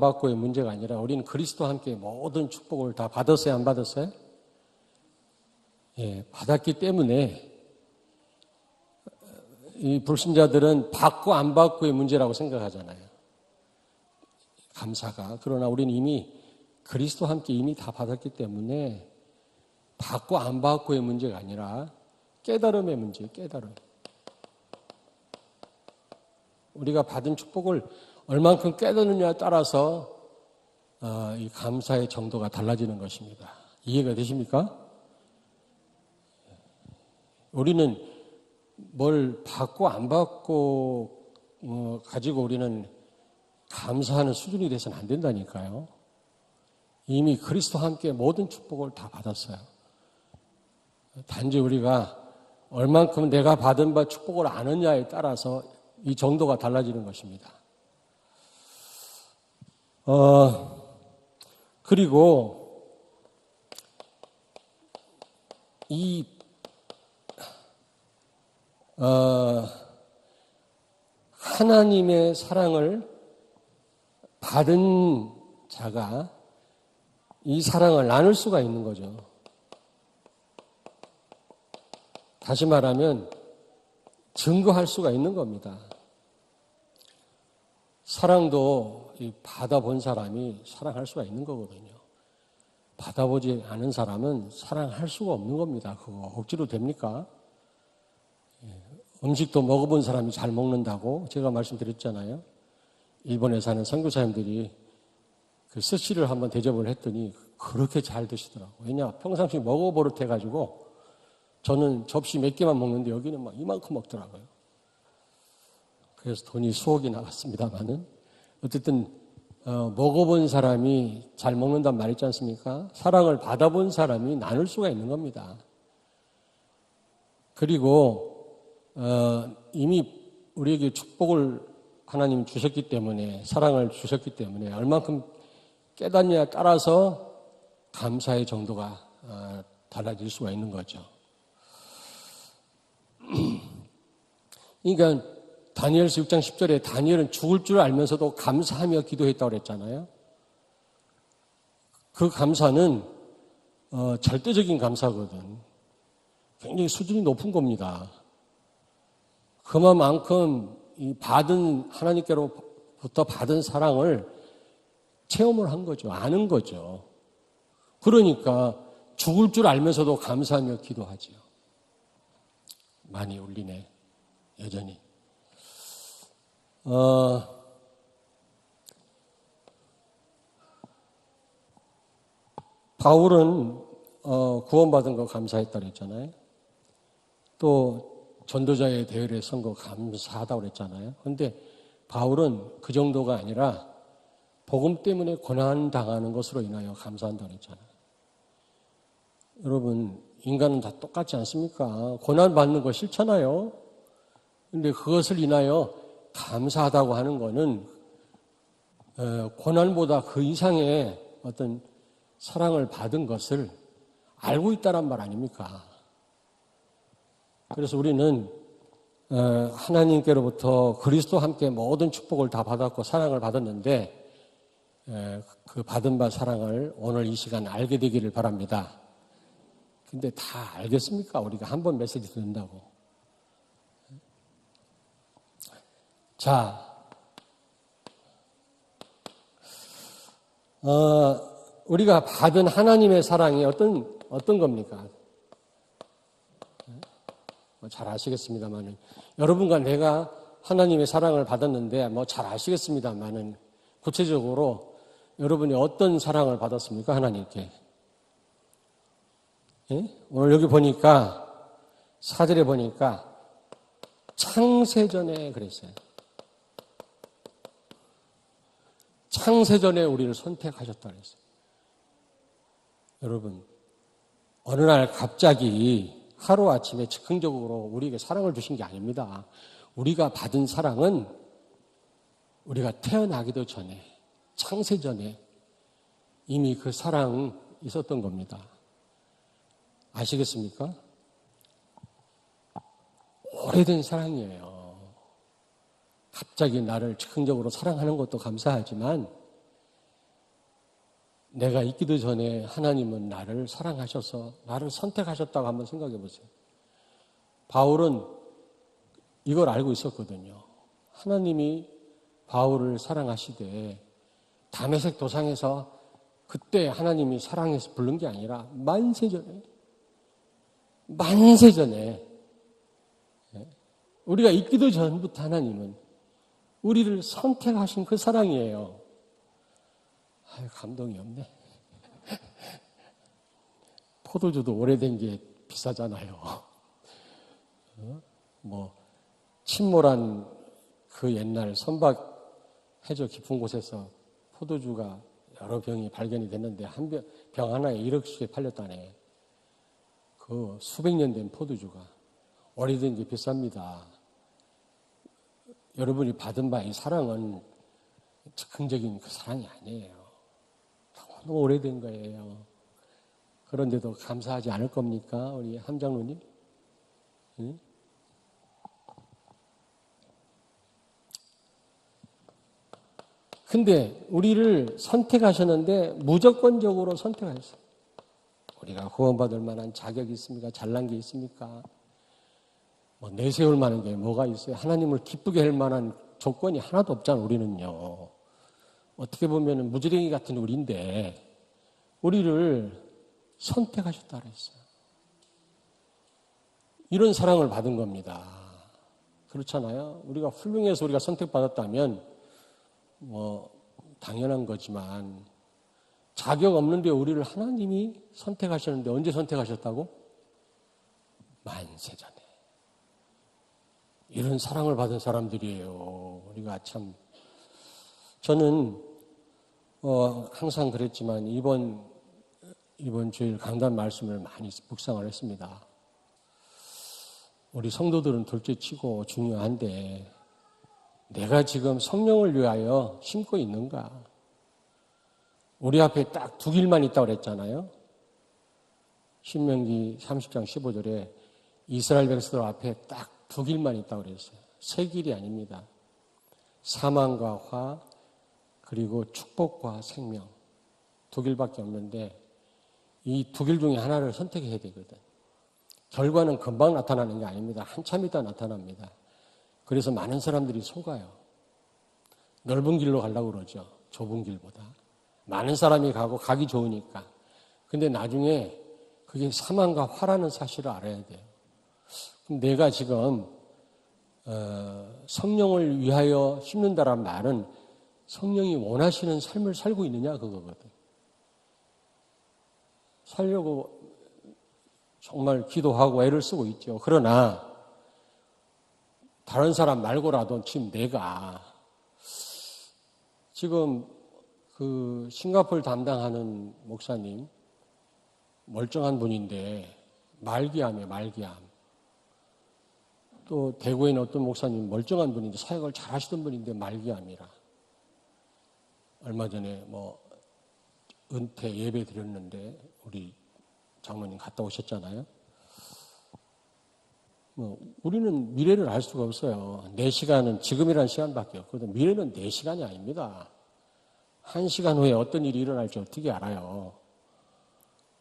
받고의 문제가 아니라 우리는 그리스도와 함께 모든 축복을 다 받았어요, 안 받았어요? 예, 받았기 때문에 이 불신자들은 받고 안 받고의 문제라고 생각하잖아요. 감사가. 그러나 우리는 이미 그리스도와 함께 이미 다 받았기 때문에 받고 안 받고의 문제가 아니라 깨달음의 문제예요. 깨달음. 우리가 받은 축복을 얼만큼 깨닫느냐에 따라서 이 감사의 정도가 달라지는 것입니다. 이해가 되십니까? 우리는 뭘 받고 안 받고 가지고 우리는 감사하는 수준이 돼서는 안 된다니까요. 이미 그리스도와 함께 모든 축복을 다 받았어요. 단지 우리가 얼만큼 내가 받은 바 축복을 아느냐에 따라서 이 정도가 달라지는 것입니다. 그리고 이 하나님의 사랑을 받은 자가 이 사랑을 나눌 수가 있는 거죠. 다시 말하면 증거할 수가 있는 겁니다. 사랑도 받아본 사람이 사랑할 수가 있는 거거든요. 받아보지 않은 사람은 사랑할 수가 없는 겁니다. 그거 억지로 됩니까? 음식도 먹어본 사람이 잘 먹는다고 제가 말씀드렸잖아요. 일본에 사는 선교사님들이 그 스시를 한번 대접을 했더니 그렇게 잘 드시더라고요. 왜냐? 평상시 먹어버릇해가지고 저는 접시 몇 개만 먹는데 여기는 막 이만큼 먹더라고요. 그래서 돈이 수억이 나갔습니다만은 어쨌든 먹어본 사람이 잘 먹는단 말 있지 않습니까? 사랑을 받아본 사람이 나눌 수가 있는 겁니다. 그리고 이미 우리에게 축복을 하나님 주셨기 때문에 사랑을 주셨기 때문에 얼만큼 깨닫냐에 따라서 감사의 정도가 달라질 수가 있는 거죠. 그러니까 다니엘서 6장 10절에 다니엘은 죽을 줄 알면서도 감사하며 기도했다고 그랬잖아요. 그 감사는 절대적인 감사거든. 굉장히 수준이 높은 겁니다. 그만큼 이 받은 하나님께로부터 받은 사랑을 체험을 한 거죠. 아는 거죠. 그러니까 죽을 줄 알면서도 감사하며 기도하죠. 많이 울리네. 여전히. 바울은 구원받은 거 감사했다고 그랬잖아요. 또 전도자의 대열에 선 거 감사하다고 그랬잖아요. 그런데 바울은 그 정도가 아니라 복음 때문에 고난당하는 것으로 인하여 감사한다고 그랬잖아요. 여러분, 인간은 다 똑같지 않습니까? 고난받는 거 싫잖아요. 그런데 그것을 인하여 감사하다고 하는 거는 고난보다 그 이상의 어떤 사랑을 받은 것을 알고 있다는 말 아닙니까? 그래서 우리는 하나님께로부터 그리스도와 함께 모든 축복을 다 받았고 사랑을 받았는데 그 받은 바 사랑을 오늘 이 시간 알게 되기를 바랍니다. 근데 다 알겠습니까? 우리가 한 번 메시지 듣는다고. 자, 우리가 받은 하나님의 사랑이 어떤 겁니까? 잘 아시겠습니다만은 여러분과 내가 하나님의 사랑을 받았는데 잘 아시겠습니다만은 구체적으로 여러분이 어떤 사랑을 받았습니까? 하나님께. 예? 오늘 여기 보니까 4절에 보니까 창세전에 그랬어요. 창세전에 우리를 선택하셨다 그랬어요. 여러분, 어느 날 갑자기 하루아침에 즉흥적으로 우리에게 사랑을 주신 게 아닙니다. 우리가 받은 사랑은 우리가 태어나기도 전에, 창세전에 이미 그 사랑 있었던 겁니다. 아시겠습니까? 오래된 사랑이에요. 갑자기 나를 즉흥적으로 사랑하는 것도 감사하지만 내가 있기도 전에 하나님은 나를 사랑하셔서 나를 선택하셨다고 한번 생각해 보세요. 바울은 이걸 알고 있었거든요. 하나님이 바울을 사랑하시되 다메섹 도상에서 그때 하나님이 사랑해서 부른 게 아니라 만세 전에 우리가 있기도 전부터 하나님은 우리를 선택하신 그 사랑이에요. 아유, 감동이 없네. 포도주도 오래된 게 비싸잖아요. 침몰한 그 옛날 선박 해저 깊은 곳에서 포도주가 여러 병이 발견이 됐는데 병 하나에 1억씩에 팔렸다네. 그 수백 년 된 포도주가 오래된 게 비쌉니다. 여러분이 받은 바 이 사랑은 즉흥적인 그 사랑이 아니에요. 너무 오래된 거예요. 그런데도 감사하지 않을 겁니까? 우리 함장로님? 응? 근데 우리를 선택하셨는데 무조건적으로 선택하셨어요. 우리가 구원받을 만한 자격이 있습니까? 잘난 게 있습니까? 내세울 만한 게 뭐가 있어요? 하나님을 기쁘게 할 만한 조건이 하나도 없잖아요, 우리는요. 어떻게 보면 무지랭이 같은 우리인데 우리를 선택하셨다 그랬어요. 이런 사랑을 받은 겁니다. 그렇잖아요. 우리가 훌륭해서 우리가 선택받았다면 당연한 거지만 자격 없는데 우리를 하나님이 선택하셨는데 언제 선택하셨다고? 만세 전에. 이런 사랑을 받은 사람들이에요. 우리가 참 저는 항상 그랬지만 이번 주일 강단 말씀을 많이 묵상을 했습니다. 우리 성도들은 둘째치고 중요한데 내가 지금 성령을 위하여 심고 있는가? 우리 앞에 딱 두 길만 있다고 그랬잖아요. 신명기 30장 15절에 이스라엘 백성들 앞에 딱 두 길만 있다고 그랬어요. 세 길이 아닙니다. 사망과 화, 그리고 축복과 생명. 두 길밖에 없는데 이 두 길 중에 하나를 선택해야 되거든. 결과는 금방 나타나는 게 아닙니다. 한참 있다 나타납니다. 그래서 많은 사람들이 속아요. 넓은 길로 가려고 그러죠. 좁은 길보다. 많은 사람이 가기 좋으니까. 근데 나중에 그게 사망과 화라는 사실을 알아야 돼요. 그럼 내가 지금 성령을 위하여 심는다란 말은 성령이 원하시는 삶을 살고 있느냐 그거거든. 살려고 정말 기도하고 애를 쓰고 있죠. 그러나 다른 사람 말고라도 지금 내가 지금 그 싱가포르 담당하는 목사님 멀쩡한 분인데 말기암이에요. 말기암. 또 대구에 있는 어떤 목사님 멀쩡한 분인데 사역을 잘 하시던 분인데 말기암이라. 얼마 전에 은퇴 예배 드렸는데 우리 장모님 갔다 오셨잖아요. 우리는 미래를 알 수가 없어요. 내 시간은 지금이라는 시간밖에 없거든. 미래는 내 시간이 아닙니다. 1시간 후에 어떤 일이 일어날지 어떻게 알아요.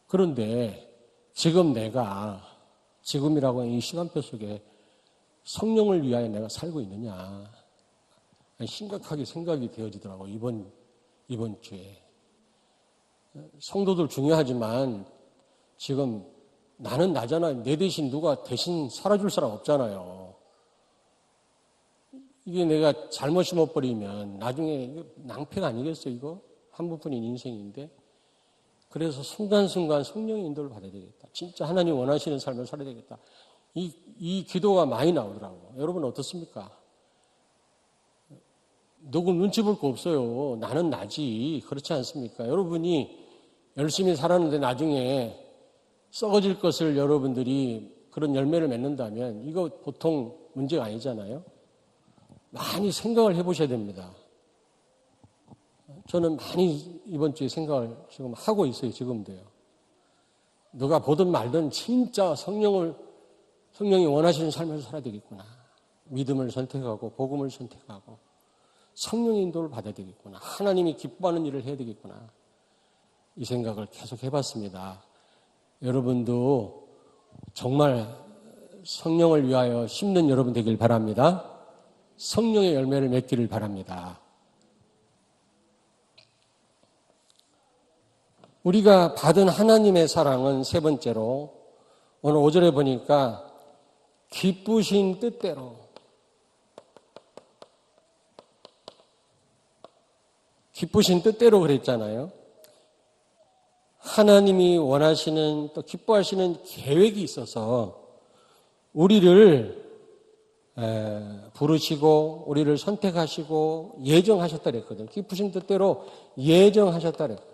그런데 지금 내가 지금이라고 하는 이 시간표 속에 성령을 위하여 내가 살고 있느냐. 심각하게 생각이 되어지더라고요. 이번 주에. 성도들 중요하지만 지금 나는 나잖아요. 내 대신 누가 대신 살아줄 사람 없잖아요. 이게 내가 잘못 심어버리면 나중에 낭패가 아니겠어요, 이거? 한 번뿐인 인생인데. 그래서 순간순간 성령의 인도를 받아야 되겠다. 진짜 하나님 원하시는 삶을 살아야 되겠다. 이 기도가 많이 나오더라고요. 여러분 어떻습니까? 누구 눈치 볼 거 없어요. 나는 나지. 그렇지 않습니까? 여러분이 열심히 살았는데 나중에 썩어질 것을 여러분들이 그런 열매를 맺는다면 이거 보통 문제가 아니잖아요. 많이 생각을 해보셔야 됩니다. 저는 많이 이번 주에 생각을 지금 하고 있어요. 지금도요. 누가 보든 말든 진짜 성령이 원하시는 삶을 살아야 되겠구나. 믿음을 선택하고 복음을 선택하고 성령의 인도를 받아야 되겠구나. 하나님이 기뻐하는 일을 해야 되겠구나. 이 생각을 계속 해봤습니다. 여러분도 정말 성령을 위하여 심는 여러분 되길 바랍니다. 성령의 열매를 맺기를 바랍니다. 우리가 받은 하나님의 사랑은 세 번째로 오늘 5절에 보니까 기쁘신 뜻대로, 기쁘신 뜻대로 그랬잖아요. 하나님이 원하시는 또 기뻐하시는 계획이 있어서 우리를 부르시고 우리를 선택하시고 예정하셨다 그랬거든요. 기쁘신 뜻대로 예정하셨다 그랬거든요.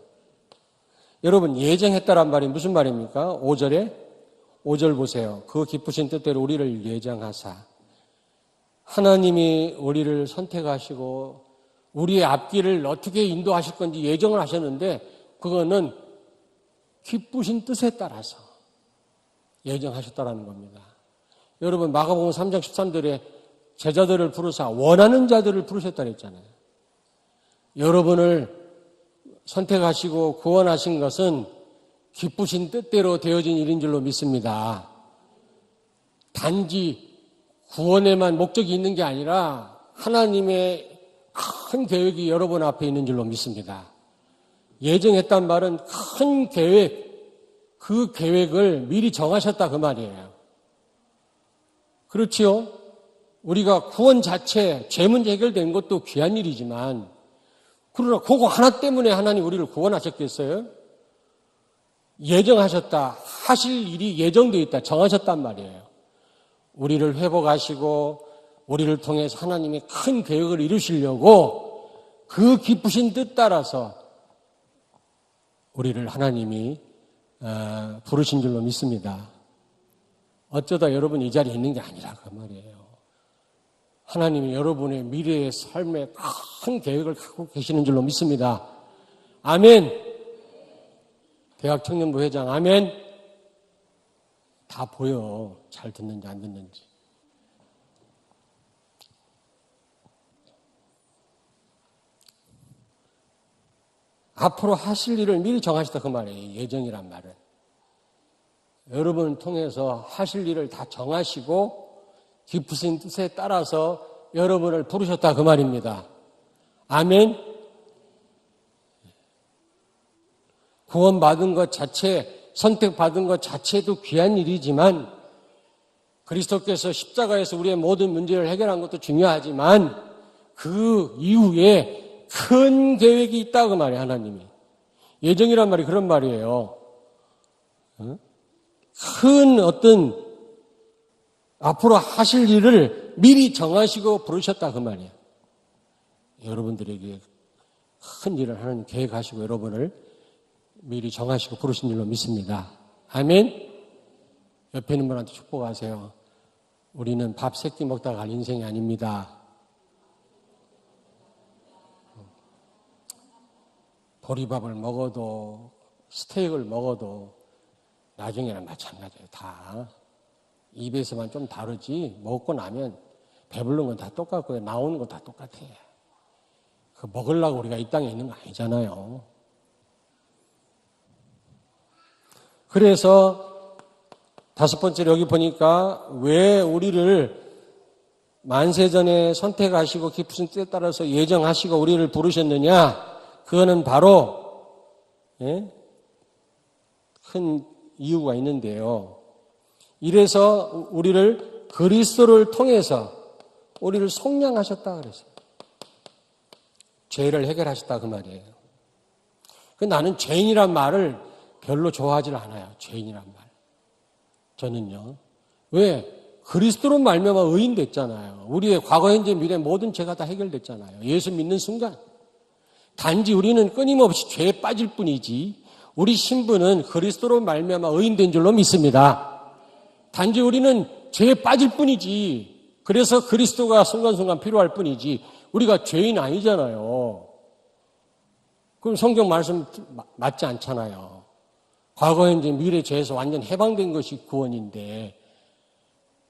여러분, 예정했다란 말이 무슨 말입니까? 5절 보세요. 그 기쁘신 뜻대로 우리를 예정하사. 하나님이 우리를 선택하시고 우리의 앞길을 어떻게 인도하실 건지 예정을 하셨는데 그거는 기쁘신 뜻에 따라서 예정하셨다라는 겁니다. 여러분, 마가복음 3장 13절에 제자들을 부르사 원하는 자들을 부르셨다 그랬잖아요. 여러분을 선택하시고 구원하신 것은 기쁘신 뜻대로 되어진 일인 줄로 믿습니다. 단지 구원에만 목적이 있는 게 아니라 하나님의 큰 계획이 여러분 앞에 있는 줄로 믿습니다. 예정했단 말은 큰 계획, 그 계획을 미리 정하셨다 그 말이에요. 그렇지요? 우리가 구원 자체, 죄 문제 해결된 것도 귀한 일이지만 그러나 그거 하나 때문에 하나님 우리를 구원하셨겠어요? 예정하셨다. 하실 일이 예정되어 있다. 정하셨단 말이에요. 우리를 회복하시고 우리를 통해서 하나님이 큰 계획을 이루시려고 그 기쁘신 뜻 따라서 우리를 하나님이 부르신 줄로 믿습니다. 어쩌다 여러분 이 자리에 있는 게 아니라 그 말이에요. 하나님이 여러분의 미래의 삶에 큰 계획을 갖고 계시는 줄로 믿습니다. 아멘. 대학 청년부 회장 아멘. 다 보여. 잘 듣는지 안 듣는지. 앞으로 하실 일을 미리 정하시다 그 말이에요. 예정이란 말은. 여러분을 통해서 하실 일을 다 정하시고 기쁘신 뜻에 따라서 여러분을 부르셨다 그 말입니다. 아멘. 구원받은 것 자체, 선택받은 것 자체도 귀한 일이지만 그리스도께서 십자가에서 우리의 모든 문제를 해결한 것도 중요하지만 그 이후에 큰 계획이 있다 그 말이에요. 하나님이. 예정이란 말이 그런 말이에요. 큰 어떤 앞으로 하실 일을 미리 정하시고 부르셨다 그 말이에요. 여러분들에게 큰 일을 하는 계획하시고 여러분을 미리 정하시고 부르신 줄로 믿습니다. 아멘. 옆에 있는 분한테 축복하세요. 우리는 밥 3끼 먹다가 갈 인생이 아닙니다. 보리밥을 먹어도 스테이크를 먹어도 나중에는 마찬가지예요. 다 입에서만 좀 다르지 먹고 나면 배부른 건 다 똑같고요. 나오는 건 다 똑같아요. 그 먹으려고 우리가 이 땅에 있는 거 아니잖아요. 그래서 5번째로 여기 보니까 왜 우리를 만세전에 선택하시고 기쁘신 뜻에 따라서 예정하시고 우리를 부르셨느냐? 그거는 바로 큰 이유가 있는데요. 이래서 우리를 그리스도를 통해서 우리를 속량하셨다 그랬어요. 죄를 해결하셨다 그 말이에요. 나는 죄인이란 말을 별로 좋아하지 않아요. 죄인이란 말. 저는요. 왜? 그리스도로 말미암아 의인 됐잖아요. 우리의 과거, 현재, 미래 모든 죄가 다 해결됐잖아요. 예수 믿는 순간. 단지 우리는 끊임없이 죄에 빠질 뿐이지 우리 신분은 그리스도로 말미암아 의인 된 줄로 믿습니다. 단지 우리는 죄에 빠질 뿐이지 그래서 그리스도가 순간순간 필요할 뿐이지 우리가 죄인 아니잖아요. 그럼 성경 말씀 맞지 않잖아요. 과거, 현재, 미래 죄에서 완전 해방된 것이 구원인데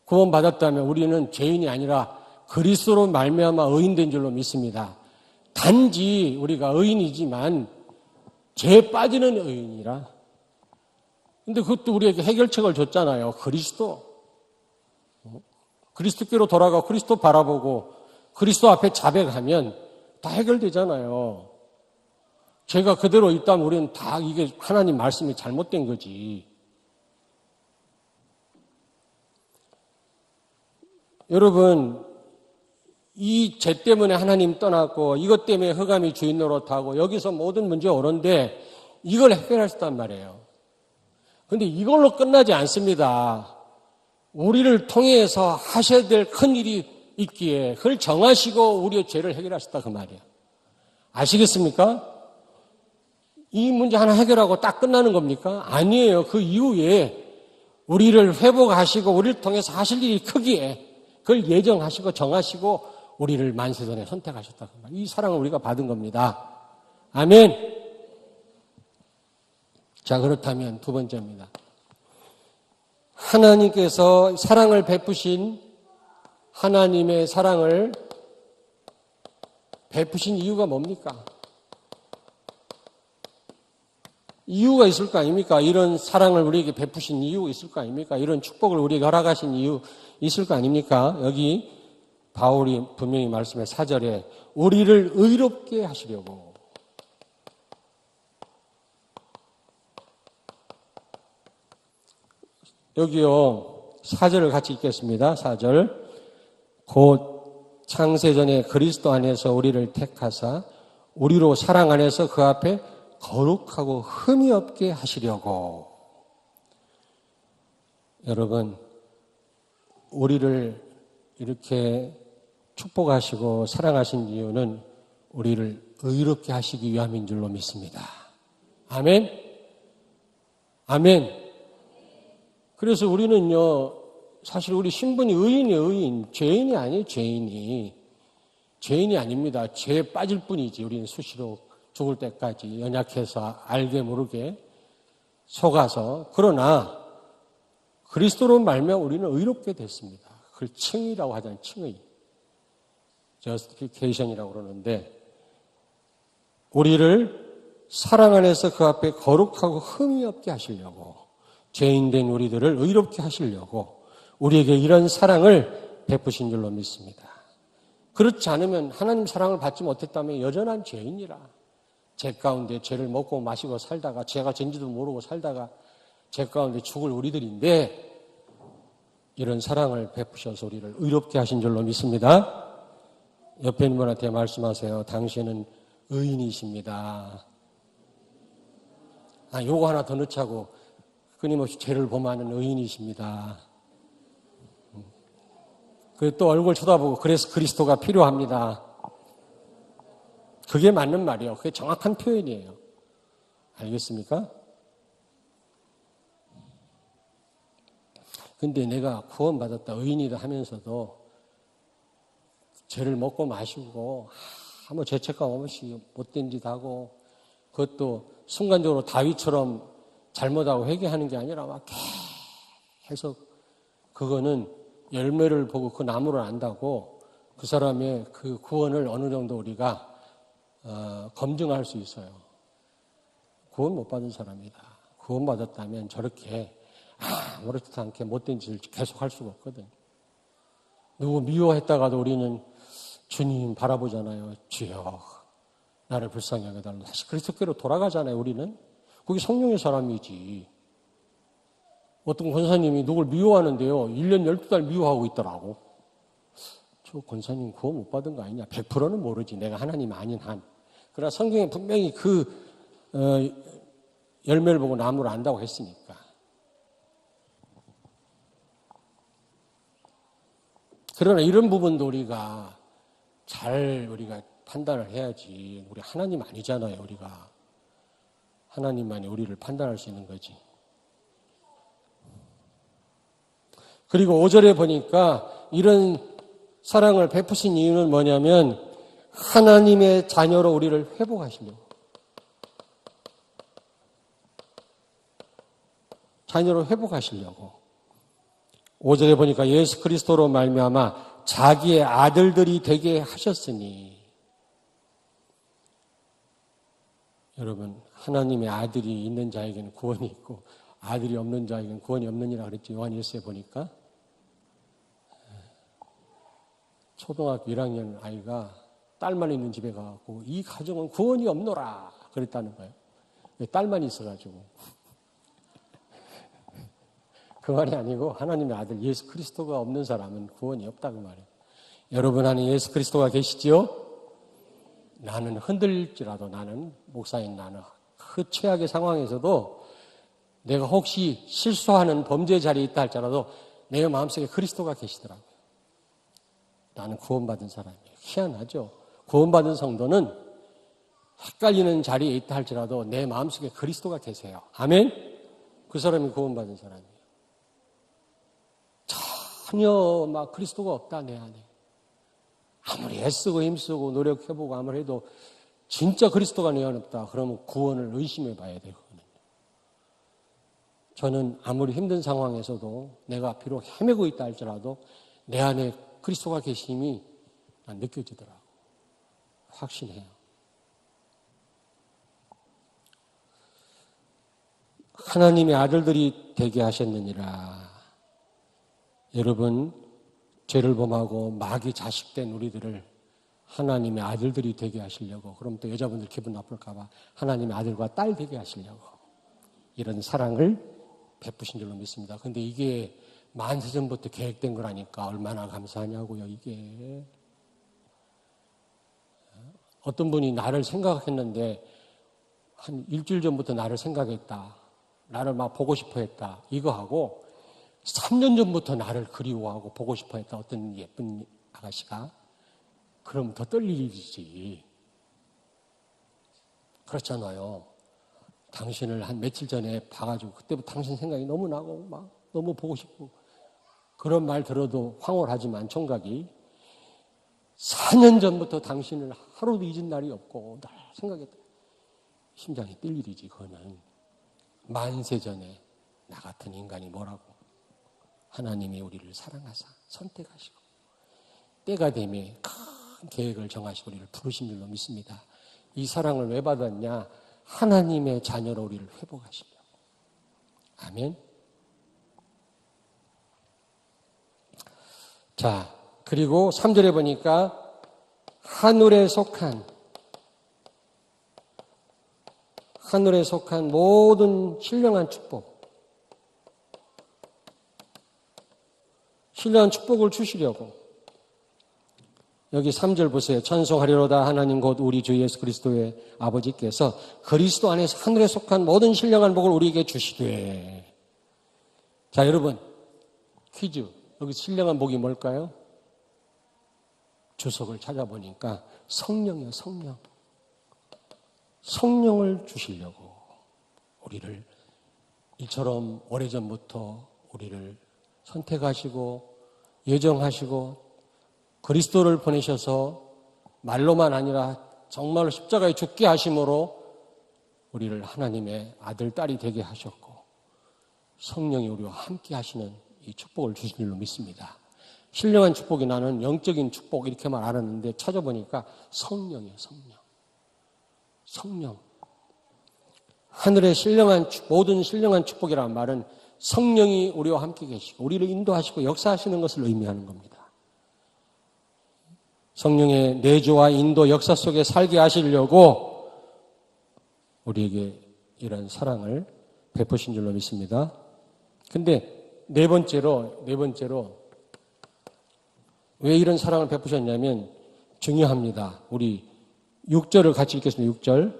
구원받았다면 우리는 죄인이 아니라 그리스도로 말미암아 의인된 줄로 믿습니다. 단지 우리가 의인이지만 죄에 빠지는 의인이라. 근데 그것도 우리에게 해결책을 줬잖아요. 그리스도. 그리스도께로 돌아가 그리스도 바라보고 그리스도 앞에 자백하면 다 해결되잖아요. 죄가 그대로 있다면 우리는 다 이게 하나님 말씀이 잘못된 거지. 여러분, 이 죄 때문에 하나님 떠났고 이것 때문에 흑암이 주인 노릇하고 여기서 모든 문제가 오는데 이걸 해결할 수 있단 말이에요. 그런데 이걸로 끝나지 않습니다. 우리를 통해서 하셔야 될 큰 일이 있기에 그걸 정하시고 우리의 죄를 해결하셨다 그 말이에요. 아시겠습니까? 이 문제 하나 해결하고 딱 끝나는 겁니까? 아니에요. 그 이후에 우리를 회복하시고 우리를 통해서 하실 일이 크기에 그걸 예정하시고 정하시고 우리를 만세전에 선택하셨다. 이 사랑을 우리가 받은 겁니다. 아멘. 자, 그렇다면 두 번째입니다. 하나님께서 사랑을 베푸신 하나님의 사랑을 베푸신 이유가 뭡니까? 이유가 있을 거 아닙니까? 이런 사랑을 우리에게 베푸신 이유가 있을 거 아닙니까? 이런 축복을 우리에게 허락하신 이유 있을 거 아닙니까? 여기 바울이 분명히 말씀해 4절에 우리를 의롭게 하시려고. 여기요 4절을 같이 읽겠습니다. 4절 곧 창세전에 그리스도 안에서 우리를 택하사 우리로 사랑 안에서 그 앞에 거룩하고 흠이 없게 하시려고. 여러분, 우리를 이렇게 축복하시고 사랑하신 이유는 우리를 의롭게 하시기 위함인 줄로 믿습니다. 아멘? 아멘. 그래서 우리는요, 사실 우리 신분이 의인이에요, 의인. 죄인이 아니에요, 죄인이. 죄인이 아닙니다. 죄에 빠질 뿐이지. 우리는 수시로 죽을 때까지 연약해서 알게 모르게 속아서. 그러나 그리스도로 말미암아 우리는 의롭게 됐습니다. 그걸 칭의라고 하잖아요. 칭의. justification이라고 그러는데 우리를 사랑 안에서 그 앞에 거룩하고 흠이 없게 하시려고, 죄인된 우리들을 의롭게 하시려고 우리에게 이런 사랑을 베푸신 줄로 믿습니다. 그렇지 않으면 하나님 사랑을 받지 못했다면 여전한 죄인이라. 죄 가운데 죄를 먹고 마시고 살다가 죄가 전지도 모르고 살다가 죄 가운데 죽을 우리들인데 이런 사랑을 베푸셔서 우리를 의롭게 하신 줄로 믿습니다. 옆에 있는 분한테 말씀하세요. 당신은 의인이십니다. 요거 하나 더 넣자고 끊임없이 죄를 범하는 의인이십니다. 또 얼굴 쳐다보고 그래서 그리스도가 필요합니다. 그게 맞는 말이에요. 그게 정확한 표현이에요. 알겠습니까? 근데 내가 구원받았다, 의인이다 하면서도 죄를 먹고 마시고 아무 죄책감 없이 못된 짓 하고 그것도 순간적으로 다윗처럼 잘못하고 회개하는 게 아니라 막 계속 그거는 열매를 보고 그 나무를 안다고 그 사람의 그 구원을 어느 정도 우리가 검증할 수 있어요. 구원 못 받은 사람이다. 구원 받았다면 저렇게 아무렇지도 않게 못된 짓을 계속 할 수가 없거든. 누구 미워했다가도 우리는 주님 바라보잖아요. 주여 나를 불쌍히 여겨달라. 다시 그리스도께로 돌아가잖아요. 우리는. 그게 성령의 사람이지. 어떤 권사님이 누굴 미워하는데요. 1년 12달 미워하고 있더라고. 저 권사님 구원 못 받은 거 아니냐. 100%는 모르지. 내가 하나님 아닌 한. 그러나 성경에 분명히 열매를 보고 나무를 안다고 했으니까. 그러나 이런 부분도 우리가 우리가 판단을 해야지. 우리 하나님 아니잖아요. 우리가. 하나님만이 우리를 판단할 수 있는 거지. 그리고 5절에 보니까 이런 사랑을 베푸신 이유는 뭐냐면 하나님의 자녀로 우리를 회복하시려고. 자녀로 회복하시려고. 5절에 보니까 예수 그리스도로 말미암아 자기의 아들들이 되게 하셨으니. 여러분, 하나님의 아들이 있는 자에게는 구원이 있고 아들이 없는 자에게는 구원이 없느니라 그랬죠. 요한 1서에 보니까. 초등학교 1학년 아이가 딸만 있는 집에 가고 이 가정은 구원이 없노라 그랬다는 거예요. 딸만 있어가지고. 그 말이 아니고 하나님의 아들 예수 그리스도가 없는 사람은 구원이 없다고 말해요. 여러분 안에 예수 그리스도가 계시지요? 나는 흔들릴지라도 나는 목사인 나는 그 최악의 상황에서도 내가 혹시 실수하는 범죄 자리에 있다 할지라도 내 마음속에 그리스도가 계시더라고요. 나는 구원받은 사람이에요. 희한하죠? 구원받은 성도는 헷갈리는 자리에 있다 할지라도 내 마음속에 그리스도가 계세요. 아멘? 그 사람이 구원받은 사람이에요. 전혀 막 그리스도가 없다 내 안에. 아무리 애쓰고 힘쓰고 노력해보고 아무리 해도 진짜 그리스도가 내 안에 없다. 그러면 구원을 의심해 봐야 돼요. 저는 아무리 힘든 상황에서도 내가 비록 헤매고 있다 할지라도 내 안에 그리스도가 계심이 느껴지더라고요. 확신해요. 하나님의 아들들이 되게 하셨느니라. 여러분, 죄를 범하고 마귀 자식된 우리들을 하나님의 아들들이 되게 하시려고, 그럼 또 여자분들 기분 나쁠까 봐 하나님의 아들과 딸 되게 하시려고 이런 사랑을 베푸신 줄로 믿습니다. 그런데 이게 만세전부터 계획된 거라니까 얼마나 감사하냐고요. 이게 어떤 분이 나를 생각했는데 한 일주일 전부터 나를 생각했다. 나를 막 보고 싶어 했다. 이거 하고 3년 전부터 나를 그리워하고 보고 싶어 했다. 어떤 예쁜 아가씨가. 그럼 더 떨릴 일이지. 그렇잖아요. 당신을 한 며칠 전에 봐가지고 그때부터 당신 생각이 너무 나고 막 너무 보고 싶고 그런 말 들어도 황홀하지만 총각이 4년 전부터 당신을 하루도 잊은 날이 없고 날 생각했다. 심장이 뛸 일이지. 그거는 만세 전에 나 같은 인간이 뭐라고. 하나님이 우리를 사랑하사 선택하시고 때가 되면 큰 계획을 정하시고 우리를 부르신 줄로 믿습니다. 이 사랑을 왜 받았냐? 하나님의 자녀로 우리를 회복하시려고. 아멘. 자, 그리고 3절에 보니까 하늘에 속한 모든 신령한 축복을 주시려고. 여기 3절 보세요. 찬송하리로다 하나님 곧 우리 주 예수 그리스도의 아버지께서 그리스도 안에서 하늘에 속한 모든 신령한 복을 우리에게 주시되. 자, 여러분 퀴즈. 여기 신령한 복이 뭘까요? 주석을 찾아보니까 성령이요. 성령을 주시려고 우리를 이처럼 오래전부터 우리를 선택하시고 예정하시고 그리스도를 보내셔서 말로만 아니라 정말로 십자가에 죽게 하심으로 우리를 하나님의 아들, 딸이 되게 하셨고 성령이 우리와 함께 하시는 이 축복을 주신 줄로 믿습니다. 신령한 축복이 나는 영적인 축복 이렇게만 알았는데 찾아보니까 성령이에요. 성령. 하늘의 모든 신령한 축복이라는 말은 성령이 우리와 함께 계시고 우리를 인도하시고 역사하시는 것을 의미하는 겁니다. 성령의 내주와 인도 역사 속에 살게 하시려고 우리에게 이런 사랑을 베푸신 줄로 믿습니다. 근데 네 번째로 왜 이런 사랑을 베푸셨냐면 중요합니다. 우리 6절을 같이 읽겠습니다. 6절.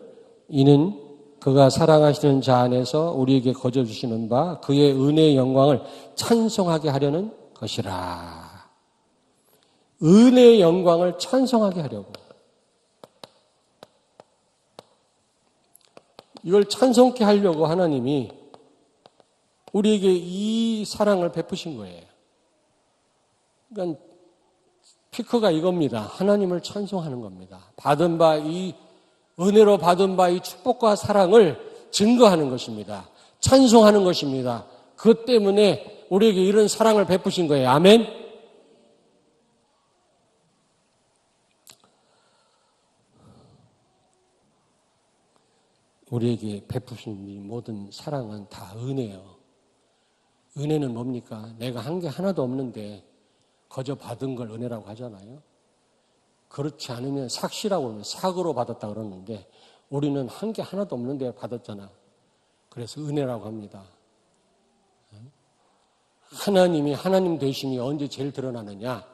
이는 그가 사랑하시는 자 안에서 우리에게 거저 주시는 바 그의 은혜의 영광을 찬송하게 하려는 것이라. 은혜의 영광을 찬송하게 하려고. 이걸 찬송케 하려고 하나님이 우리에게 이 사랑을 베푸신 거예요. 그러니까 피크가 이겁니다. 하나님을 찬송하는 겁니다. 받은 바 이 은혜로 받은 바 이 축복과 사랑을 증거하는 것입니다. 찬송하는 것입니다. 그것 때문에 우리에게 이런 사랑을 베푸신 거예요. 아멘. 우리에게 베푸신 이 모든 사랑은 다 은혜예요. 은혜는 뭡니까? 내가 한 게 하나도 없는데 거저 받은 걸 은혜라고 하잖아요. 그렇지 않으면 삭시라고 하면 삭으로 받았다 그러는데 우리는 한 게 하나도 없는데 받았잖아. 그래서 은혜라고 합니다. 하나님이 하나님 되심이 언제 제일 드러나느냐?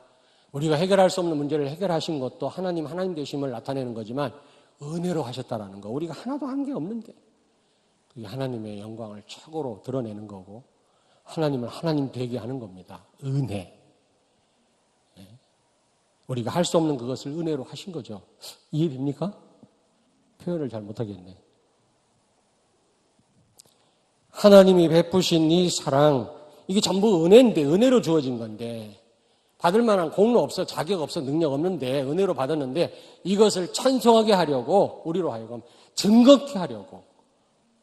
우리가 해결할 수 없는 문제를 해결하신 것도 하나님 되심을 나타내는 거지만 은혜로 하셨다라는 거. 우리가 하나도 한 게 없는데 그게 하나님의 영광을 최고로 드러내는 거고 하나님을 하나님 되게 하는 겁니다. 은혜. 우리가 할 수 없는 그것을 은혜로 하신 거죠. 이해됩니까? 표현을 잘 못하겠네. 하나님이 베푸신 이 사랑, 이게 전부 은혜인데, 은혜로 주어진 건데, 받을 만한 공로 없어, 자격 없어, 능력 없는데, 은혜로 받았는데, 이것을 찬송하게 하려고, 우리로 하여금 증거케 하려고,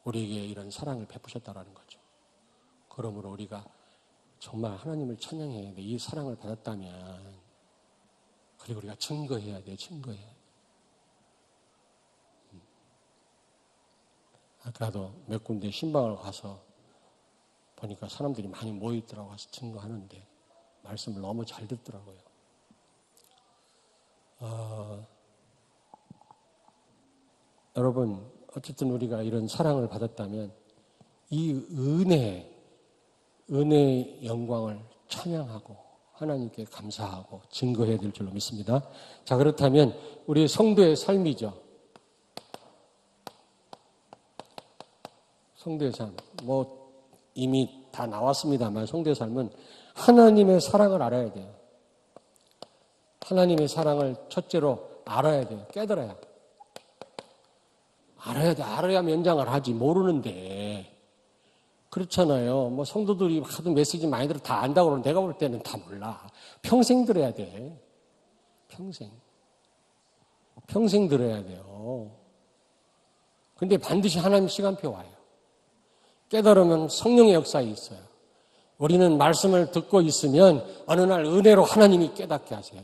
우리에게 이런 사랑을 베푸셨다라는 거죠. 그러므로 우리가 정말 하나님을 찬양해야 돼. 이 사랑을 받았다면, 그리고 우리가 증거해야 돼, 증거해야 돼. 아까도 몇 군데 신방을 가서 보니까 사람들이 많이 모여있더라고 가서 증거하는데 말씀을 너무 잘 듣더라고요. 여러분 어쨌든 우리가 이런 사랑을 받았다면 이 은혜의 영광을 찬양하고 하나님께 감사하고 증거해야 될 줄로 믿습니다. 자, 그렇다면 우리 성도의 삶이죠. 성도의 삶. 이미 다 나왔습니다만 성도의 삶은 하나님의 사랑을 알아야 돼요. 하나님의 사랑을 첫째로 알아야 돼요. 깨달아야. 알아야 돼. 알아야 연장을 하지. 모르는데. 그렇잖아요. 성도들이 하도 메시지 많이 들어 다 안다고 그러는데 내가 볼 때는 다 몰라. 평생 들어야 돼. 평생 들어야 돼요. 근데 반드시 하나님 시간표 와요. 깨달으면 성령의 역사에 있어요. 우리는 말씀을 듣고 있으면 어느 날 은혜로 하나님이 깨닫게 하세요.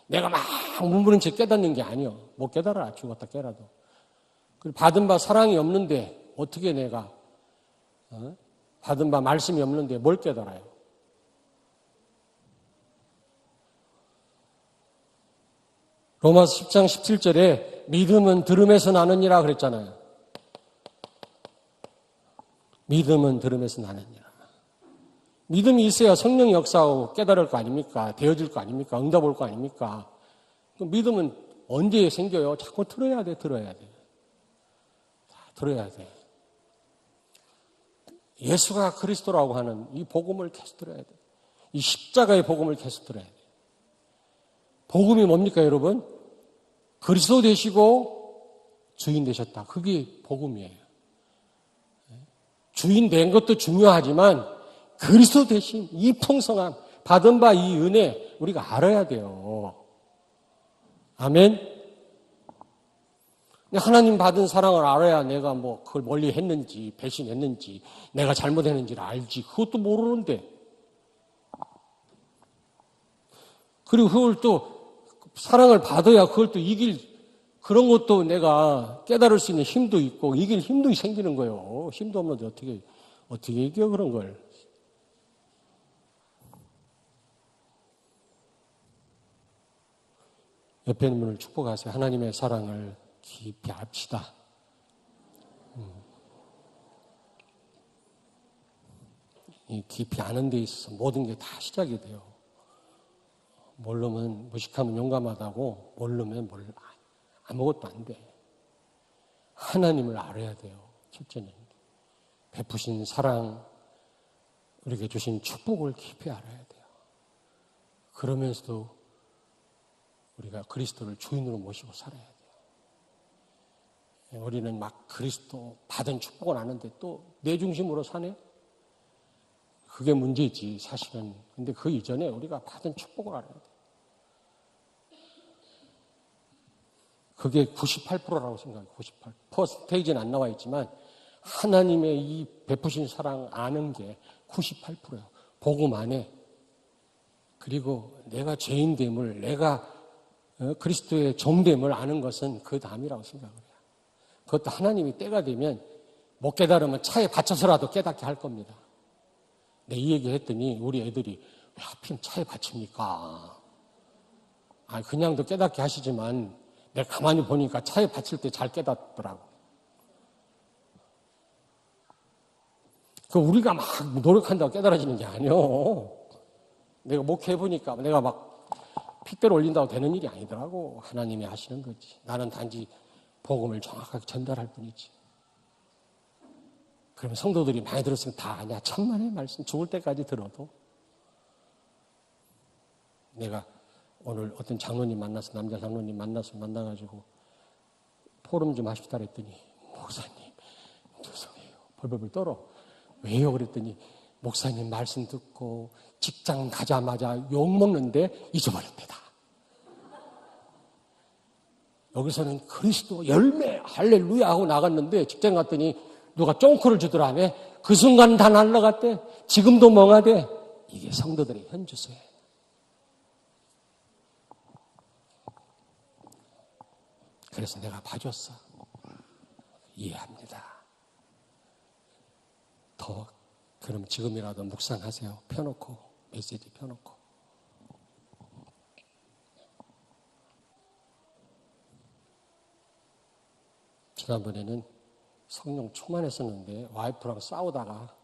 내가 막 문부른 채 깨닫는 게 아니요. 못 깨달아. 죽었다 깨라도. 그리고 받은 바 사랑이 없는데 어떻게 내가 받은 바 말씀이 없는데 뭘 깨달아요? 로마서 10장 17절에 믿음은 들음에서 나느니라 그랬잖아요. 믿음은 들음에서 나느니라. 믿음이 있어야 성령이 역사하고 깨달을 거 아닙니까? 되어질 거 아닙니까? 응답 올 거 아닙니까? 믿음은 언제 생겨요? 자꾸 들어야 돼. 들어야 돼. 예수가 그리스도라고 하는 이 복음을 계속 들어야 돼. 이 십자가의 복음을 계속 들어야 돼. 복음이 뭡니까, 여러분? 그리스도 되시고 주인 되셨다. 그게 복음이에요. 주인 된 것도 중요하지만 그리스도 되신 이 풍성함, 받은 바 이 은혜 우리가 알아야 돼요. 아멘. 하나님 받은 사랑을 알아야 내가 그걸 멀리 했는지 배신했는지 내가 잘못했는지를 알지. 그것도 모르는데. 그리고 그걸 또 사랑을 받아야 그걸 또 이길 그런 것도 내가 깨달을 수 있는 힘도 있고 이길 힘도 생기는 거예요. 힘도 없는데 어떻게 이겨 그런 걸. 옆에 있는 분을 축복하세요. 하나님의 사랑을 깊이 압시다. 이 깊이 아는 데 있어서 모든 게 다 시작이 돼요. 모르면 무식하면 용감하다고 모르면 아무것도 안 돼. 하나님을 알아야 돼요. 첫째는. 베푸신 사랑, 우리에게 주신 축복을 깊이 알아야 돼요. 그러면서도 우리가 그리스도를 주인으로 모시고 살아야 돼요. 우리는 막 그리스도 받은 축복은 아는데 또 내 중심으로 사네? 그게 문제지, 사실은. 근데 그 이전에 우리가 받은 축복을 알아야 돼요. 그게 98%라고 생각해요. 98%. 퍼센테이지는 안 나와 있지만 하나님의 이 베푸신 사랑 아는 게 98%예요. 복음 안에. 그리고 내가 죄인됨을, 내가 그리스도의 종됨을 아는 것은 그 다음이라고 생각을 해요. 그것도 하나님이 때가 되면 못 깨달으면 차에 받쳐서라도 깨닫게 할 겁니다. 내 이 얘기 했더니 우리 애들이 왜 하필 차에 받칩니까? 그냥도 깨닫게 하시지만 내가 가만히 보니까 차에 받칠 때 잘 깨닫더라고. 우리가 막 노력한다고 깨달아지는 게 아니요. 내가 목회해보니까 내가 막 핏대로 올린다고 되는 일이 아니더라고. 하나님이 하시는 거지. 나는 단지 복음을 정확하게 전달할 뿐이지. 그러면 성도들이 많이 들었으면 다 아냐. 천만의 말씀 죽을 때까지 들어도. 내가 오늘 어떤 장로님 만나서, 남자 장로님 만나가지고 포럼 좀 하십시다 그랬더니, 목사님 죄송해요. 벌벌벌 떨어. 왜요? 그랬더니 목사님 말씀 듣고 직장 가자마자 욕먹는데 잊어버렸대다. 여기서는 그리스도 열매 할렐루야 하고 나갔는데 직장 갔더니 누가 쫑크를 주더라며. 그 순간 다 날라갔대. 지금도 멍하대. 이게 성도들의 현주소예요. 그래서 내가 봐줬어. 이해합니다. 그럼 지금이라도 묵상하세요. 펴놓고, 메시지 펴놓고. 지난번에는 성령 충만했었는데 와이프랑 싸우다가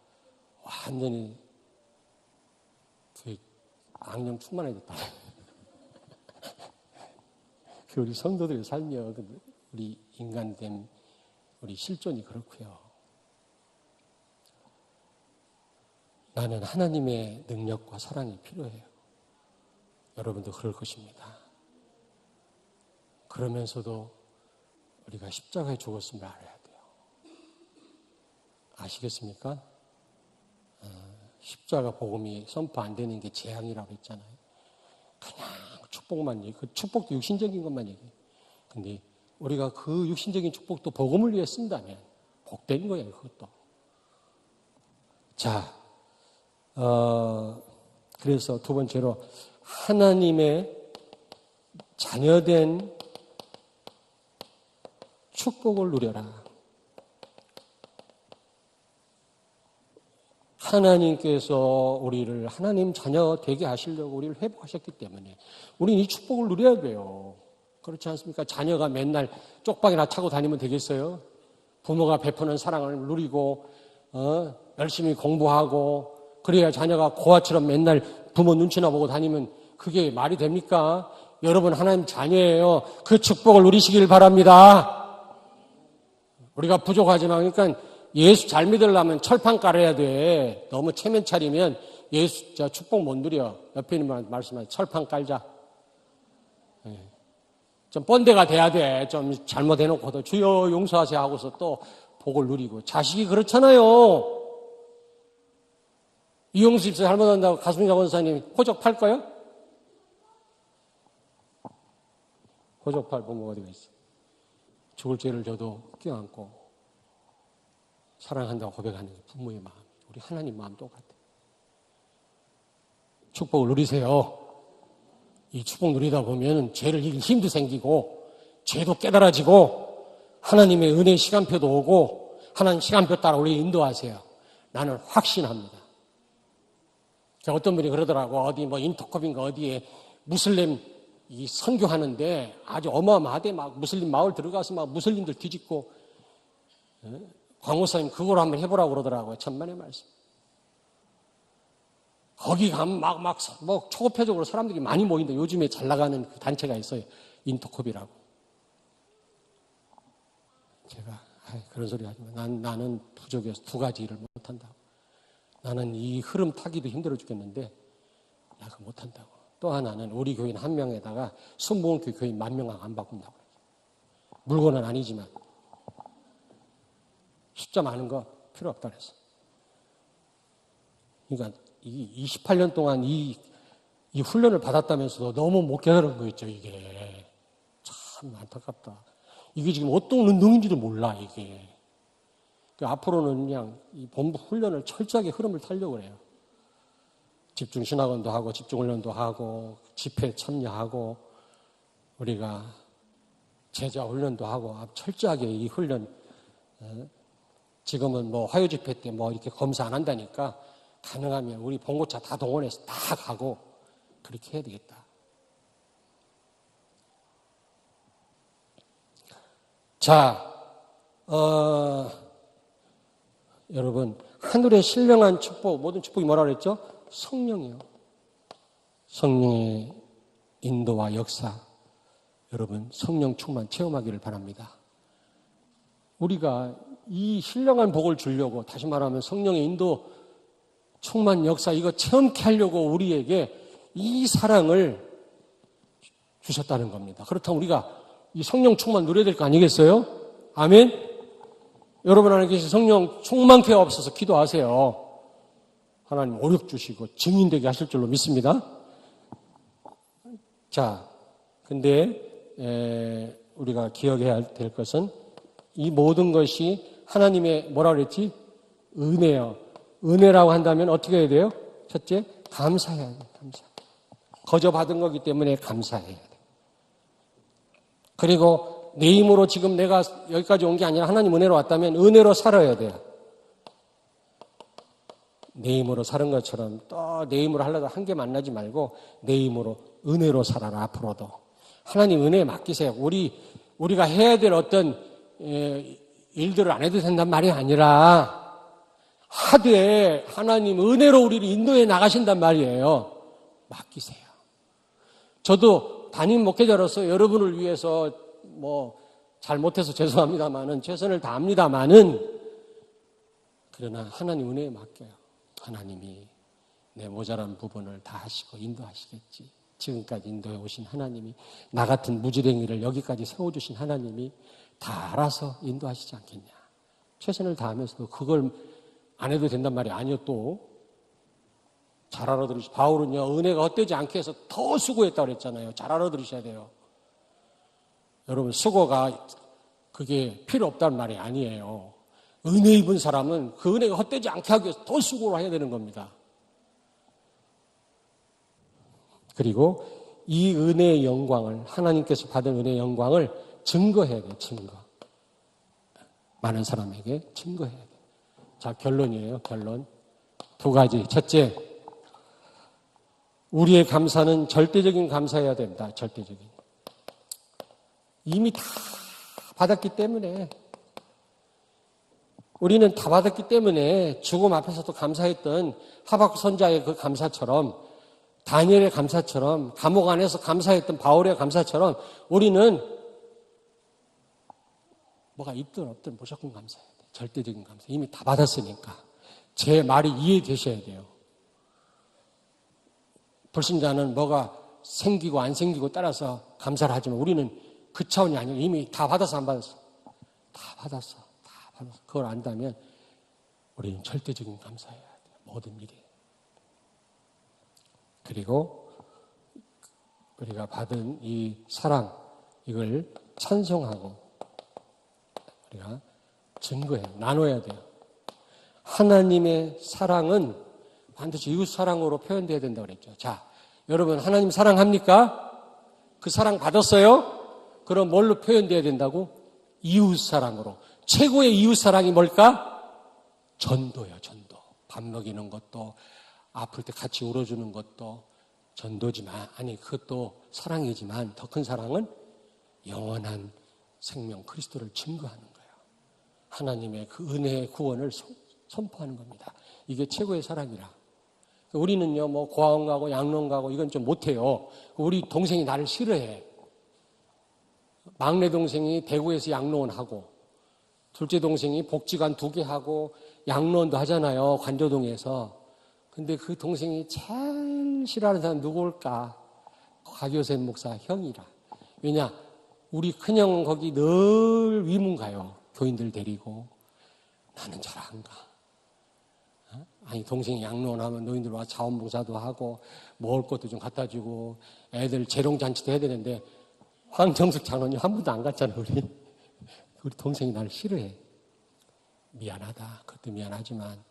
완전히 악령 충만해졌다. 우리 성도들의 삶이요. 우리 인간됨, 우리 실존이 그렇고요. 나는 하나님의 능력과 사랑이 필요해요. 여러분도 그럴 것입니다. 그러면서도 우리가 십자가에 죽었음을 알아야 돼요. 아시겠습니까? 십자가 복음이 선포 안 되는 게 재앙이라고 했잖아요. 그냥 축복만 얘기, 그 축복도 육신적인 것만 얘기해요. 근데 우리가 그 육신적인 축복도 복음을 위해 쓴다면 복된 거예요, 그것도. 자, 그래서 두 번째로 하나님의 자녀된 축복을 누려라. 하나님께서 우리를 하나님 자녀 되게 하시려고 우리를 회복하셨기 때문에 우리는 이 축복을 누려야 돼요. 그렇지 않습니까? 자녀가 맨날 쪽방이나 차고 다니면 되겠어요? 부모가 베푸는 사랑을 누리고 열심히 공부하고 그래야 자녀가 고아처럼 맨날 부모 눈치나 보고 다니면 그게 말이 됩니까? 여러분 하나님 자녀예요. 그 축복을 누리시길 바랍니다. 우리가 부족하지만 그러니까 예수 잘 믿으려면 철판 깔아야 돼. 너무 체면 차리면 예수 축복 못 누려. 옆에 있는 분 말씀하세요. 철판 깔자. 좀 뻔데가 돼야 돼. 좀 잘못해놓고도 주여 용서하세요 하고서 또 복을 누리고. 자식이 그렇잖아요. 이용수 집사 잘못한다고 가순자 원사님 호적 팔 거요? 호적 팔 부모가 어디가 있어. 죽을 죄를 져도 껴안고 사랑한다고 고백하는 게 부모의 마음. 우리 하나님 마음 똑같아. 축복을 누리세요. 이 축복 누리다 보면 죄를 이길 힘도 생기고 죄도 깨달아지고 하나님의 은혜 시간표도 오고 하나님 시간표 따라 우리 인도하세요. 나는 확신합니다. 어떤 분이 그러더라고. 어디 인터컵인가 어디에 무슬림 이 선교하는데 아주 어마어마하대. 막 무슬림 마을 들어가서 막 무슬림들 뒤집고 광호사님 그걸 한번 해보라고 그러더라고요. 천만의 말씀. 거기 가면 막 초급회적으로 사람들이 많이 모인다. 요즘에 잘 나가는 그 단체가 있어요. 인터컵이라고. 제가 그런 소리 하지 마. 나는 부족해서 두 가지 일을 못한다고. 나는 이 흐름 타기도 힘들어 죽겠는데 나 그거 못한다고. 또 하나는 우리 교인 한 명에다가 순복음교회 교인 10,000명 안 바꾼다고. 물건은 아니지만 숫자 많은 거 필요 없다 그랬어. 그러니까 이 28년 동안 이 훈련을 받았다면서도 너무 못 깨달은 거 있죠, 이게. 참 안타깝다. 이게 지금 어떤 운동인지도 몰라, 이게. 앞으로는 그냥 이 본부 훈련을 철저하게 흐름을 타려고 해요. 집중 신학원도 하고, 집중 훈련도 하고, 집회에 참여하고, 우리가 제자 훈련도 하고 철저하게 이 훈련, 지금은 뭐 화요 집회 때 뭐 이렇게 검사 안 한다니까 가능하면 우리 봉고차 다 동원해서 다 가고 그렇게 해야 되겠다. 자, 여러분, 하늘의 신령한 축복, 모든 축복이 뭐라 그랬죠? 성령이요. 성령의 인도와 역사, 여러분 성령 충만 체험하기를 바랍니다. 우리가 이 신령한 복을 주려고, 다시 말하면 성령의 인도 충만 역사 이거 체험케 하려고 우리에게 이 사랑을 주셨다는 겁니다. 그렇다면 우리가 이 성령 충만 누려야 될 거 아니겠어요? 아멘? 여러분 안에 계신 성령 충만케 없어서 기도하세요. 하나님 오력 주시고 증인되게 하실 줄로 믿습니다. 자, 근데 우리가 기억해야 될 것은 이 모든 것이 하나님의 뭐라 그랬지? 은혜요. 은혜라고 한다면 어떻게 해야 돼요? 첫째, 감사해야 돼요. 감사. 거저 받은 거기 때문에 감사해야 돼요. 그리고 내 힘으로 지금 내가 여기까지 온 게 아니라 하나님 은혜로 왔다면 은혜로 살아야 돼요. 내 힘으로 사는 것처럼 또 내 힘으로 하려다 한계 만나지 말고 내 힘으로 은혜로 살아라. 앞으로도 하나님 은혜에 맡기세요. 우리가 해야 될 어떤 일들을 안 해도 된단 말이 아니라 하되 하나님 은혜로 우리를 인도해 나가신단 말이에요. 맡기세요. 저도 담임 목회자로서 여러분을 위해서 뭐 잘못해서 죄송합니다만은 최선을 다합니다만은 그러나 하나님 은혜에 맡겨요. 하나님이 내 모자란 부분을 다 하시고 인도하시겠지. 지금까지 인도해 오신 하나님이, 나 같은 무지랭이를 여기까지 세워주신 하나님이 다 알아서 인도하시지 않겠냐. 최선을 다하면서도 그걸 안 해도 된단 말이 아니요. 또 잘 알아들으시죠. 바울은요, 은혜가 헛되지 않게 해서 더 수고했다고 그랬잖아요. 잘 알아들으셔야 돼요. 여러분, 수고가 그게 필요 없다는 말이 아니에요. 은혜 입은 사람은 그 은혜가 헛되지 않게 하기 위해서 더 수고를 해야 되는 겁니다. 그리고 이 은혜의 영광을, 하나님께서 받은 은혜의 영광을 증거해야 돼요. 증거. 많은 사람에게 증거해야 돼요. 자, 결론이에요. 결론. 두 가지. 첫째, 우리의 감사는 절대적인 감사해야 됩니다. 절대적인. 이미 다 받았기 때문에, 우리는 다 받았기 때문에 죽음 앞에서도 감사했던 하박국 선지자의 그 감사처럼, 다니엘의 감사처럼, 감옥 안에서 감사했던 바울의 감사처럼 우리는 뭐가 있든 없든 무조건 감사해야 돼요. 절대적인 감사. 이미 다 받았으니까. 제 말이 이해되셔야 돼요. 불신자는 뭐가 생기고 안 생기고 따라서 감사를 하지만 우리는 그 차원이 아니고 이미 다 받았어, 안 받았어? 다 받았어. 다 받았어. 그걸 안다면 우리는 절대적인 감사해야 돼요. 모든 일에. 그리고 우리가 받은 이 사랑, 이걸 찬송하고 우리가 증거해요. 나눠야 돼요. 하나님의 사랑은 반드시 이웃 사랑으로 표현돼야 된다고 그랬죠. 자, 여러분 하나님 사랑합니까? 그 사랑 받았어요? 그럼 뭘로 표현돼야 된다고? 이웃 사랑으로. 최고의 이웃 사랑이 뭘까? 전도요, 전도. 밥 먹이는 것도, 아플 때 같이 울어주는 것도 전도지만, 아니 그것도 사랑이지만 더 큰 사랑은 영원한 생명 그리스도를 증거하는 거예요. 하나님의 그 은혜의 구원을 선포하는 겁니다. 이게 최고의 사랑이라. 우리는요, 뭐 고아원 가고 양로원 가고 이건 좀 못해요. 우리 동생이 나를 싫어해. 막내 동생이 대구에서 양로원 하고, 둘째 동생이 복지관 2개 하고 양로원도 하잖아요, 관조동에서. 근데 그 동생이 제일 싫어하는 사람 누구일까? 곽효샘 목사 형이라. 왜냐? 우리 큰형은 거기 늘 위문 가요. 교인들 데리고. 나는 잘 안 가. 아니, 동생이 양로원 하면 노인들 와 자원봉사도 하고 먹을 것도 좀 갖다 주고 애들 재롱잔치도 해야 되는데 황정숙 장로님 한 번도 안 갔잖아, 우리. 우리 동생이 나를 싫어해. 미안하다. 그것도 미안하지만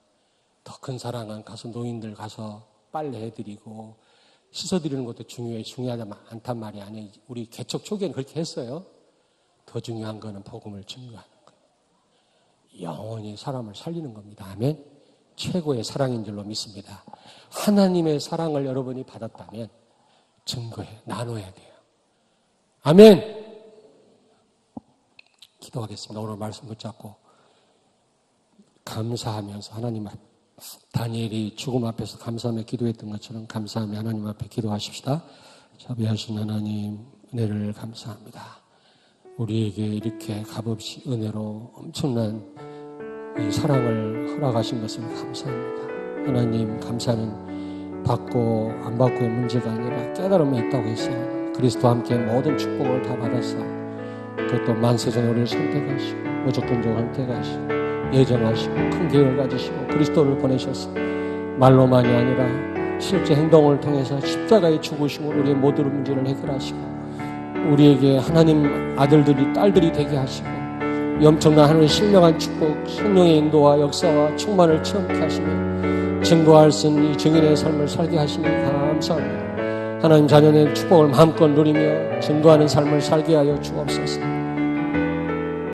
더 큰 사랑은 가서 노인들 가서 빨래 해드리고 씻어드리는 것도 중요하지 않단 말이 아니에요. 우리 개척 초기에는 그렇게 했어요. 더 중요한 거는 복음을 증거하는 거예요. 영원히 사람을 살리는 겁니다. 아멘. 최고의 사랑인 줄로 믿습니다. 하나님의 사랑을 여러분이 받았다면 증거해, 나눠야 돼요. 아멘. 기도하겠습니다. 오늘 말씀 붙잡고 감사하면서 하나님 앞에, 다니엘이 죽음 앞에서 감사하며 기도했던 것처럼 감사하며 하나님 앞에 기도하십시다. 자비하신 하나님, 은혜를 감사합니다. 우리에게 이렇게 값없이 은혜로 엄청난 이 사랑을 허락하신 것을 감사합니다. 하나님, 감사는 받고 안 받고의 문제가 아니라 깨달음에 있다고 해서 그리스도와 함께 모든 축복을 다 받아서 그것도 만세전 우리를 선택하시고 무조건적으로 선택하시고 예정하시고 큰 계획을 가지시고 그리스도를 보내셔서 말로만이 아니라 실제 행동을 통해서 십자가의 죽으심으로 우리의 모든 문제를 해결하시고 우리에게 하나님 아들들이 딸들이 되게 하시고 이 엄청난 하나님의 신령한 축복, 성령의 인도와 역사와 충만을 체험케 하시며 증거할 수 있는 이 증인의 삶을 살게 하시니 감사합니다. 하나님 자녀의 축복을 마음껏 누리며 증거하는 삶을 살게 하여 주옵소서.